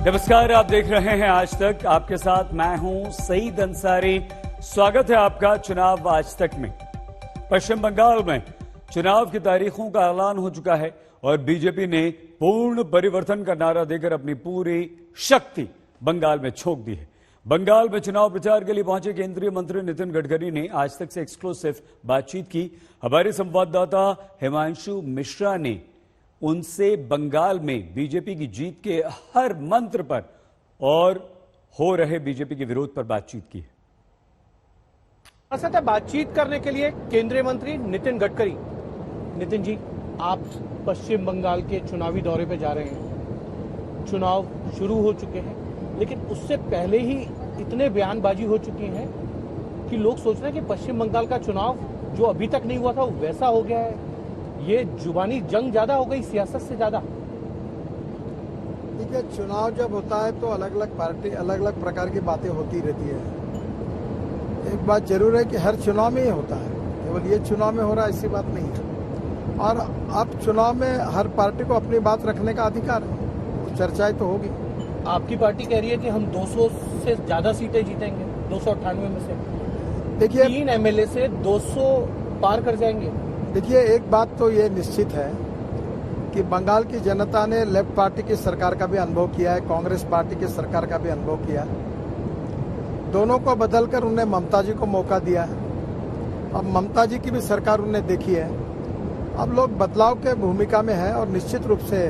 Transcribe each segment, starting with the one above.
नमस्कार, आप देख रहे हैं आज तक। आपके साथ मैं हूं सईद अंसारी। स्वागत है आपका चुनाव आज तक में। पश्चिम बंगाल में चुनाव की तारीखों का ऐलान हो चुका है और बीजेपी ने पूर्ण परिवर्तन का नारा देकर अपनी पूरी शक्ति बंगाल में झोंक दी है। बंगाल में चुनाव प्रचार के लिए पहुंचे केंद्रीय मंत्री नितिन गडकरी ने आज तक से एक्सक्लूसिव बातचीत की। हमारे संवाददाता हिमांशु मिश्रा ने उनसे बंगाल में बीजेपी की जीत के हर मंत्र पर और हो रहे बीजेपी के विरोध पर बातचीत की है। असत बातचीत करने के लिए केंद्रीय मंत्री नितिन गडकरी। नितिन जी, आप पश्चिम बंगाल के चुनावी दौरे पे जा रहे हैं। चुनाव शुरू हो चुके हैं, लेकिन उससे पहले ही इतने बयानबाजी हो चुकी है कि लोग सोच रहे हैं कि पश्चिम बंगाल का चुनाव जो अभी तक नहीं हुआ था वो वैसा हो गया है। ये जुबानी जंग ज्यादा हो गई सियासत से ज्यादा। देखिए, चुनाव जब होता है तो अलग अलग पार्टी अलग अलग प्रकार की बातें होती रहती है। एक बात जरूर है कि हर चुनाव में ही होता है, केवल ये चुनाव में हो रहा है ऐसी बात नहीं है। और अब चुनाव में हर पार्टी को अपनी बात रखने का अधिकार है, चर्चाएं तो होगी। आपकी पार्टी कह रही है कि हम 200 से ज्यादा सीटें जीतेंगे, 298 में से। देखिए, 3 एमएलए से 200 पार कर जाएंगे। देखिए, एक बात तो ये निश्चित है कि बंगाल की जनता ने लेफ्ट पार्टी की सरकार का भी अनुभव किया है, कांग्रेस पार्टी की सरकार का भी अनुभव किया है। दोनों को बदलकर उन्हें ममता जी को मौका दिया है। अब ममता जी की भी सरकार उन्होंने देखी है। अब लोग बदलाव के भूमिका में है और निश्चित रूप से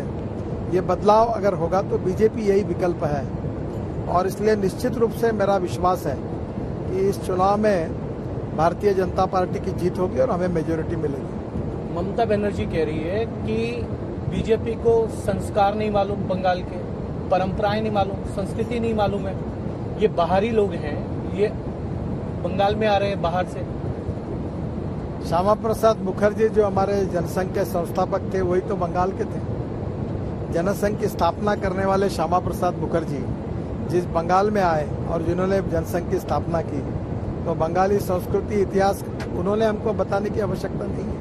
ये बदलाव अगर होगा तो बीजेपी यही विकल्प है। और इसलिए निश्चित रूप से मेरा विश्वास है कि इस चुनाव में भारतीय जनता पार्टी की जीत होगी और हमें मेजोरिटी मिलेगी। ममता बनर्जी कह रही है कि बीजेपी को संस्कार नहीं मालूम, बंगाल के परंपराएं नहीं मालूम, संस्कृति नहीं मालूम है। ये बाहरी लोग हैं, ये बंगाल में आ रहे हैं बाहर से। श्यामा प्रसाद मुखर्जी जो हमारे जनसंघ के संस्थापक थे वही तो बंगाल के थे। जनसंघ की स्थापना करने वाले श्यामा प्रसाद मुखर्जी जिस बंगाल में आए और जिन्होंने जनसंघ की स्थापना की, तो बंगाली संस्कृति इतिहास उन्होंने हमको बताने की आवश्यकता नहीं है।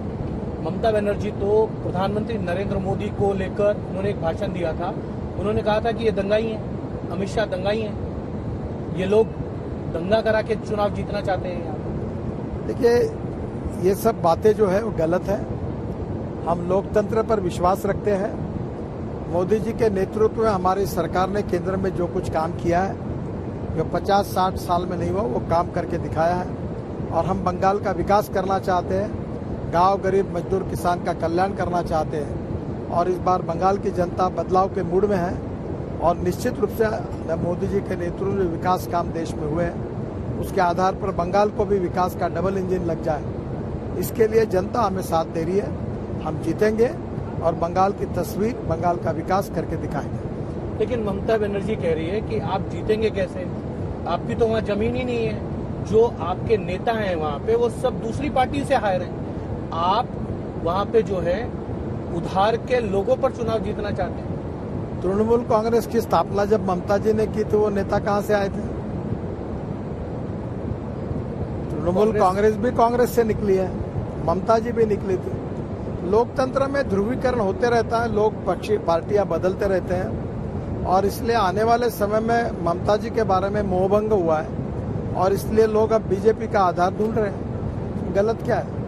ममता बनर्जी तो प्रधानमंत्री नरेंद्र मोदी को लेकर उन्होंने एक भाषण दिया था। उन्होंने कहा था कि ये दंगाई हैं, अमित शाह दंगाई हैं, ये लोग दंगा करा के चुनाव जीतना चाहते हैं यहाँ। देखिए, ये सब बातें जो है वो गलत है। हम लोकतंत्र पर विश्वास रखते हैं। मोदी जी के नेतृत्व में हमारी सरकार ने केंद्र में जो कुछ काम किया है, जो 50-60 साल में नहीं हुआ, वो काम करके दिखाया है। और हम बंगाल का विकास करना चाहते हैं, गांव गरीब मजदूर किसान का कल्याण करना चाहते हैं। और इस बार बंगाल की जनता बदलाव के मूड में है और निश्चित रूप से मोदी जी के नेतृत्व में विकास काम देश में हुए हैं। उसके आधार पर बंगाल को भी विकास का डबल इंजन लग जाए, इसके लिए जनता हमें साथ दे रही है। हम जीतेंगे और बंगाल की तस्वीर, बंगाल का विकास करके दिखाएंगे। लेकिन ममता बनर्जी कह रही है कि आप जीतेंगे कैसे, आपकी तो वहाँ जमीन ही नहीं है। जो आपके नेता हैं वहाँ पे वो सब दूसरी पार्टी से हायर हैं। आप वहाँ पे जो है उधार के लोगों पर चुनाव जीतना चाहते हैं। तृणमूल कांग्रेस की स्थापना जब ममता जी ने की तो वो नेता कहाँ से आए थे? तृणमूल कांग्रेस भी कांग्रेस से निकली है, ममता जी भी निकली थी। लोकतंत्र में ध्रुवीकरण होते रहता है, लोग पार्टियां बदलते रहते हैं और इसलिए आने वाले समय में ममता जी के बारे में मोहभंग हुआ है और इसलिए लोग अब बीजेपी का आधार ढूंढ रहे हैं। गलत क्या है?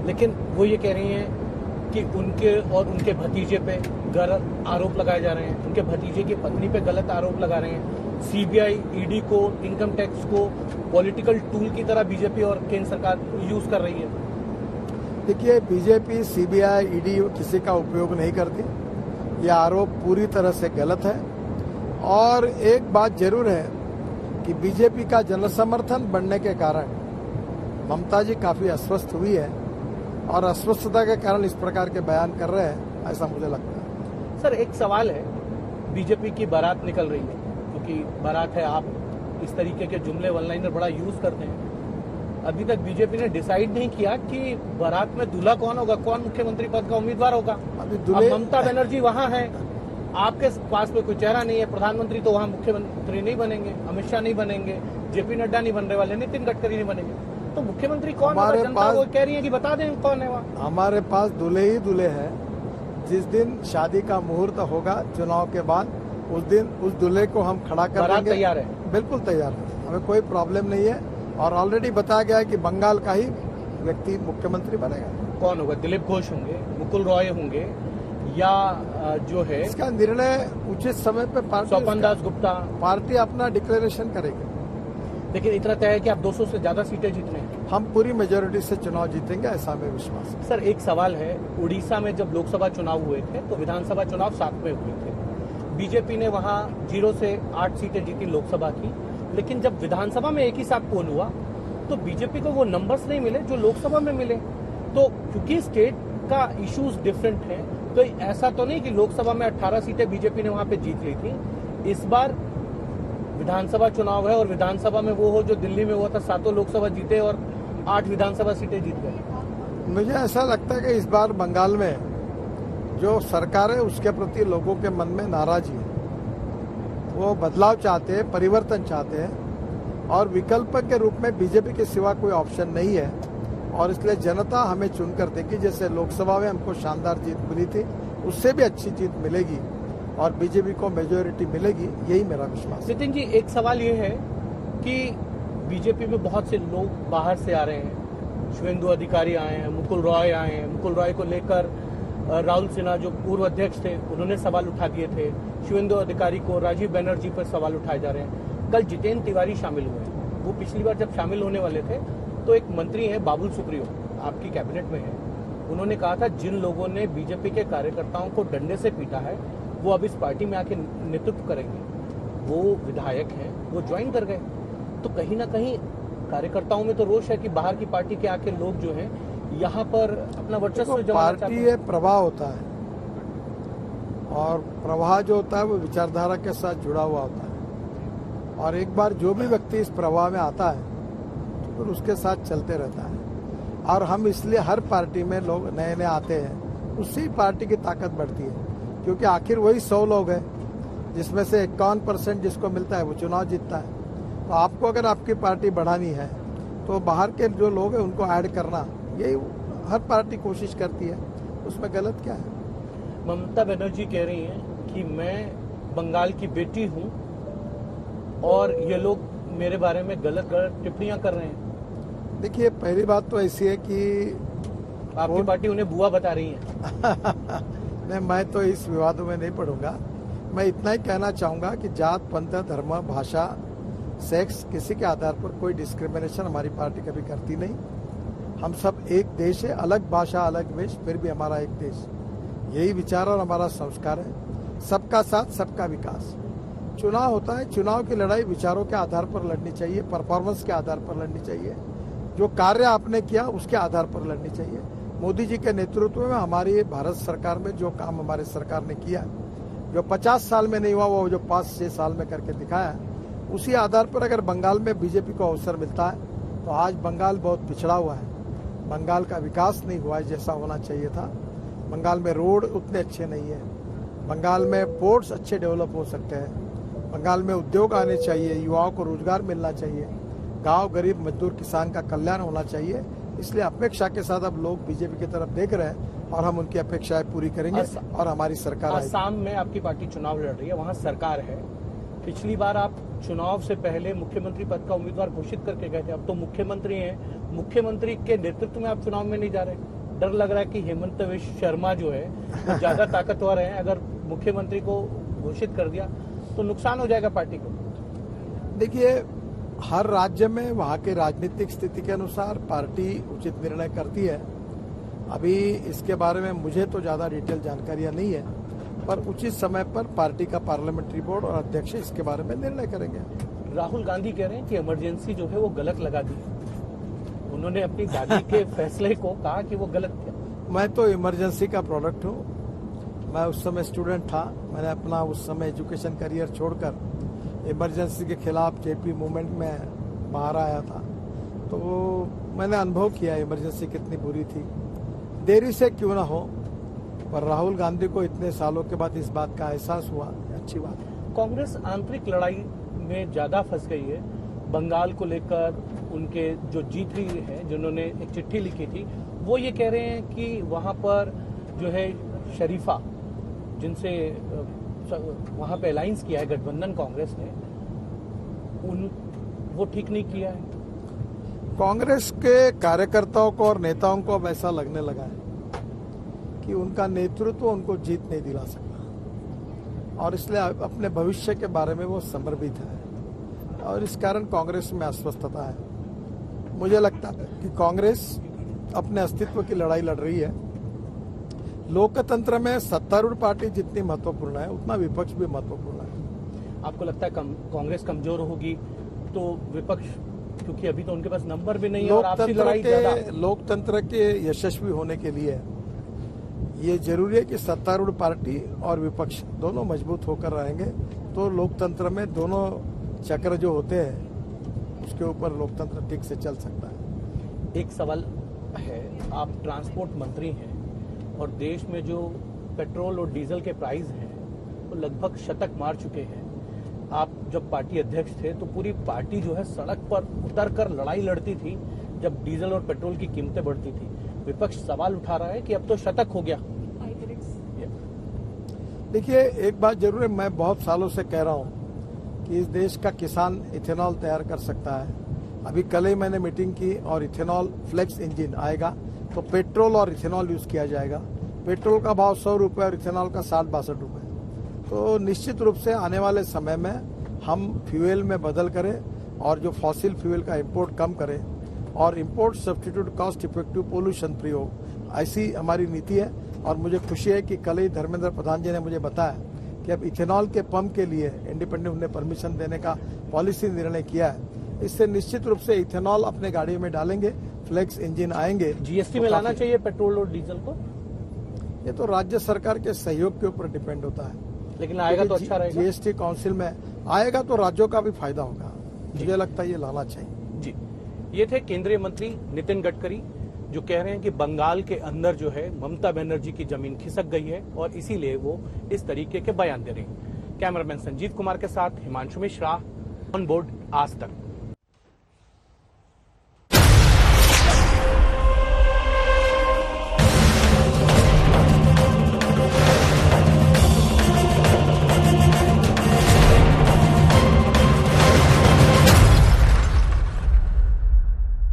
लेकिन वो ये कह रही हैं कि उनके और उनके भतीजे पे गलत आरोप लगाए जा रहे हैं, उनके भतीजे की पत्नी पे गलत आरोप लगा रहे हैं। सीबीआई, ईडी को, इनकम टैक्स को पॉलिटिकल टूल की तरह बीजेपी और केंद्र सरकार यूज कर रही है। देखिए, बीजेपी, सीबीआई, ईडी किसी का उपयोग नहीं करती। यह आरोप पूरी तरह से गलत है। और एक बात जरूर है कि बीजेपी का जनसमर्थन बढ़ने के कारण ममता जी काफी अस्वस्थ हुई है और अस्वस्थता के कारण इस प्रकार के बयान कर रहे हैं, ऐसा मुझे लगता है। सर, एक सवाल है, बीजेपी की बारात निकल रही है, क्योंकि बारात है, आप इस तरीके के जुमले वन लाइनर बड़ा यूज करते हैं। अभी तक बीजेपी ने डिसाइड नहीं किया कि बारात में दूल्हा कौन होगा, कौन मुख्यमंत्री पद का उम्मीदवार होगा। अभी ममता बनर्जी वहां है, आपके पास में कोई चेहरा नहीं है। प्रधानमंत्री तो वहां मुख्यमंत्री नहीं बनेंगे, अमित शाह नहीं बनेंगे, जेपी नड्डा नहीं बनने वाले, नितिन गडकरी नहीं बनेंगे। तो मुख्यमंत्री कौन होगा? जनता वो कह रही है कि बता दें कौन है वहाँ। हमारे पास दूल्हे ही दूल्हे हैं। जिस दिन शादी का मुहूर्त होगा चुनाव के बाद, उस दिन उस दूल्हे को हम खड़ा कर बारात देंगे। तैयार है? बिल्कुल तैयार है, हमें कोई प्रॉब्लम नहीं है। और ऑलरेडी बताया गया है कि बंगाल का ही व्यक्ति मुख्यमंत्री बनेगा। कौन होगा? दिलीप घोष होंगे, मुकुल रॉय होंगे, या जो है इसका निर्णय उचित समय पे स्वपन दास गुप्ता? पार्टी अपना डिक्लेरेशन करेगी। लेकिन इतना तय है कि आप 200 से ज्यादा सीटें जीतने हैं। हम पूरी मेजोरिटी से चुनाव जीतेंगे, ऐसा हमें विश्वास है। सर, एक सवाल है, उड़ीसा में जब लोकसभा चुनाव हुए थे तो विधानसभा चुनाव साथ में हुए थे। बीजेपी ने वहां 0 से 8 सीटें जीती लोकसभा की, लेकिन जब विधानसभा में एक ही साथ पोल हुआ तो बीजेपी को वो नंबर्स नहीं मिले जो लोकसभा में मिले। तो क्योंकि स्टेट का इश्यूज डिफरेंट है, तो ऐसा तो नहीं कि लोकसभा में 18 सीटें बीजेपी ने वहां पे जीत ली थी। इस बार विधानसभा चुनाव है और विधानसभा में वो हो जो दिल्ली में हुआ था, 7 लोकसभा जीते और 8 विधानसभा सीटें जीत गए। मुझे ऐसा लगता है कि इस बार बंगाल में जो सरकार है उसके प्रति लोगों के मन में नाराजगी है। वो बदलाव चाहते हैं, परिवर्तन चाहते हैं, और विकल्प के रूप में बीजेपी के सिवा कोई ऑप्शन नहीं है। और इसलिए जनता हमें चुनकर देगी। जैसे लोकसभा में हमको शानदार जीत मिली थी, उससे भी अच्छी जीत मिलेगी और बीजेपी को मेजोरिटी मिलेगी, यही मेरा विश्वास है। नितिन जी, एक सवाल ये है कि बीजेपी में बहुत से लोग बाहर से आ रहे हैं। शुवेंदु अधिकारी आए हैं, मुकुल रॉय आए हैं। मुकुल रॉय को लेकर राहुल सिन्हा जो पूर्व अध्यक्ष थे उन्होंने सवाल उठा दिए थे। शुवेंदु अधिकारी को, राजीव बनर्जी पर सवाल उठाए जा रहे हैं। कल जितेंद्र तिवारी शामिल हुए। वो पिछली बार जब शामिल होने वाले थे तो एक मंत्री है बाबुल सुप्रियो, आपकी कैबिनेट में है, उन्होंने कहा था जिन लोगों ने बीजेपी के कार्यकर्ताओं को डंडे से पीटा है वो अब इस पार्टी में आके नेतृत्व करेंगे। वो विधायक हैं, वो ज्वाइन कर गए। तो कहीं ना कहीं कार्यकर्ताओं में तो रोष है कि बाहर की पार्टी के आके लोग जो हैं यहाँ पर अपना वर्चस्व जमाना चाहते हैं। पार्टी प्रवाह होता है, और प्रवाह जो होता है वो विचारधारा के साथ जुड़ा हुआ होता है। और एक बार जो भी व्यक्ति इस प्रवाह में आता है तो फिर उसके साथ चलते रहता है। और हम इसलिए हर पार्टी में लोग नए नए आते हैं, उससे ही पार्टी की ताकत बढ़ती है। क्योंकि आखिर वही 100 लोग हैं जिसमें से 51% जिसको मिलता है वो चुनाव जीतता है। तो आपको अगर आपकी पार्टी बढ़ानी है तो बाहर के जो लोग हैं उनको ऐड करना, यही हर पार्टी कोशिश करती है, उसमें गलत क्या है। ममता बनर्जी कह रही हैं कि मैं बंगाल की बेटी हूं और ये लोग मेरे बारे में गलत टिप्पणियां कर रहे हैं। देखिए, पहली बात तो ऐसी है कि आपकी पार्टी उन्हें बुआ बता रही है। नहीं, मैं तो इस विवादों में नहीं पढ़ूंगा। मैं इतना ही कहना चाहूंगा कि जात, पंथ, धर्म, भाषा, सेक्स, किसी के आधार पर कोई डिस्क्रिमिनेशन हमारी पार्टी कभी करती नहीं। हम सब एक देश है, अलग भाषा, अलग वेश, फिर भी हमारा एक देश। यही विचार और हमारा संस्कार है। सबका साथ, सबका विकास। चुनाव होता है, चुनाव की लड़ाई विचारों के आधार पर लड़नी चाहिए, परफॉर्मेंस के आधार पर लड़नी चाहिए, जो कार्य आपने किया उसके आधार पर लड़नी चाहिए। मोदी जी के नेतृत्व में हमारी भारत सरकार में जो काम हमारे सरकार ने किया, जो 50 साल में नहीं हुआ वो जो 5-6 साल में करके दिखाया, उसी आधार पर अगर बंगाल में बीजेपी को अवसर मिलता है तो आज बंगाल बहुत पिछड़ा हुआ है। बंगाल का विकास नहीं हुआ है जैसा होना चाहिए था। बंगाल में रोड उतने अच्छे नहीं है, बंगाल में पोर्ट्स अच्छे डेवलप हो सकते हैं, बंगाल में उद्योग आने चाहिए, युवाओं को रोजगार मिलना चाहिए, गांव, गरीब, मजदूर, किसान का कल्याण होना चाहिए। इसलिए अपेक्षा के साथ अब लोग बीजेपी की तरफ देख रहे हैं और हम उनकी अपेक्षाएं पूरी करेंगे और हमारी सरकार आएगी। असम में आपकी पार्टी चुनाव लड़ रही है, वहाँ सरकार है। पिछली बार आप चुनाव से पहले मुख्यमंत्री पद का उम्मीदवार घोषित करके गए थे, अब तो मुख्यमंत्री हैं, मुख्यमंत्री के नेतृत्व में आप चुनाव में नहीं जा रहे। डर लग रहा है कि हेमंत बिस्वा शर्मा जो है वो ज्यादा ताकतवर है, अगर मुख्यमंत्री को घोषित कर दिया तो नुकसान हो जाएगा पार्टी को। देखिए, हर राज्य में वहाँ के राजनीतिक स्थिति के अनुसार पार्टी उचित निर्णय करती है। अभी इसके बारे में मुझे तो ज्यादा डिटेल जानकारियां नहीं है, पर उचित समय पर पार्टी का पार्लियामेंट्री बोर्ड और अध्यक्ष इसके बारे में निर्णय करेंगे। राहुल गांधी कह रहे हैं कि इमरजेंसी जो है वो गलत लगा दी। उन्होंने अपनी दादी के फैसले को कहा कि वो गलत था। मैं तो इमरजेंसी का प्रोडक्ट हूँ। मैं उस समय स्टूडेंट था, मैंने अपना उस समय एजुकेशन करियर छोड़कर इमरजेंसी के खिलाफ जेपी मूवमेंट में बाहर आया था, तो मैंने अनुभव किया इमरजेंसी कितनी बुरी थी। देरी से क्यों ना हो, पर राहुल गांधी को इतने सालों के बाद इस बात का एहसास हुआ, अच्छी बात है। कांग्रेस आंतरिक लड़ाई में ज्यादा फंस गई है। बंगाल को लेकर उनके जो G3 है, जिन्होंने एक चिट्ठी लिखी थी, वो ये कह रहे हैं कि वहां पर जो है शरीफा, जिनसे वहां पे अलायंस किया है गठबंधन कांग्रेस ने, वो ठीक नहीं किया है। कांग्रेस के कार्यकर्ताओं को और नेताओं को अब ऐसा लगने लगा है कि उनका नेतृत्व उनको जीत नहीं दिला सकता और इसलिए अपने भविष्य के बारे में वो समर्पित है और इस कारण कांग्रेस में अस्वस्थता है। मुझे लगता है कि कांग्रेस अपने अस्तित्व की लड़ाई लड़ रही है। लोकतंत्र में सत्तारूढ़ पार्टी जितनी महत्वपूर्ण है उतना विपक्ष भी महत्वपूर्ण है। आपको लगता है कांग्रेस कमजोर होगी तो विपक्ष, क्योंकि अभी तो उनके पास नंबर भी नहीं है और आपसी लड़ाई ज्यादा। लोकतंत्र के यशस्वी होने के लिए ये जरूरी है कि सत्तारूढ़ पार्टी और विपक्ष दोनों मजबूत होकर रहेंगे तो लोकतंत्र में दोनों चक्र जो होते हैं उसके ऊपर लोकतंत्र ठीक से चल सकता है। एक सवाल है, आप ट्रांसपोर्ट मंत्री हैं और देश में जो पेट्रोल और डीजल के प्राइस हैं वो लगभग शतक मार चुके हैं। आप जब पार्टी अध्यक्ष थे तो पूरी पार्टी जो है सड़क पर उतरकर लड़ाई लड़ती थी जब डीजल और पेट्रोल की कीमतें बढ़ती थी। विपक्ष सवाल उठा रहा है कि अब तो शतक हो गया। देखिए, एक बात जरूर है, मैं बहुत सालों से कह रहा हूं कि इस देश का किसान इथेनॉल तैयार कर सकता है। अभी कल ही मैंने मीटिंग की और इथेनॉल फ्लेक्स इंजन आएगा तो पेट्रोल और इथेनॉल यूज किया जाएगा। पेट्रोल का भाव 100 रुपये और इथेनॉल का 60-62 रुपये। तो निश्चित रूप से आने वाले समय में हम फ्यूल में बदल करें और जो फॉसिल फ्यूल का इंपोर्ट कम करें और import substitute cost effective pollution free हो, ऐसी हमारी नीति है। और मुझे खुशी है कि कल ही धर्मेंद्र प्रधान जी ने मुझे बताया कि अब इथेनॉल के पंप के लिए इंडिपेंडेंट ने परमिशन देने का पॉलिसी निर्णय किया है। इससे निश्चित रूप से इथेनॉल अपने गाड़ी में डालेंगे, फ्लेक्स इंजन आएंगे। जीएसटी में लाना चाहिए पेट्रोल और डीजल को? ये तो राज्य सरकार के सहयोग के ऊपर डिपेंड होता है, लेकिन आएगा तो अच्छा रहेगा। जीएसटी काउंसिल में आएगा तो राज्यों का भी फायदा होगा। मुझे लगता है ये लाना चाहिए। जी, ये थे केंद्रीय मंत्री नितिन गडकरी जो कह रहे हैं कि बंगाल के अंदर जो है ममता बनर्जी की जमीन खिसक गई है और इसीलिए वो इस तरीके के बयान दे रहे हैं। कैमरामैन संजीव कुमार के साथ हिमांशु मिश्रा, ऑन बोर्ड आज तक।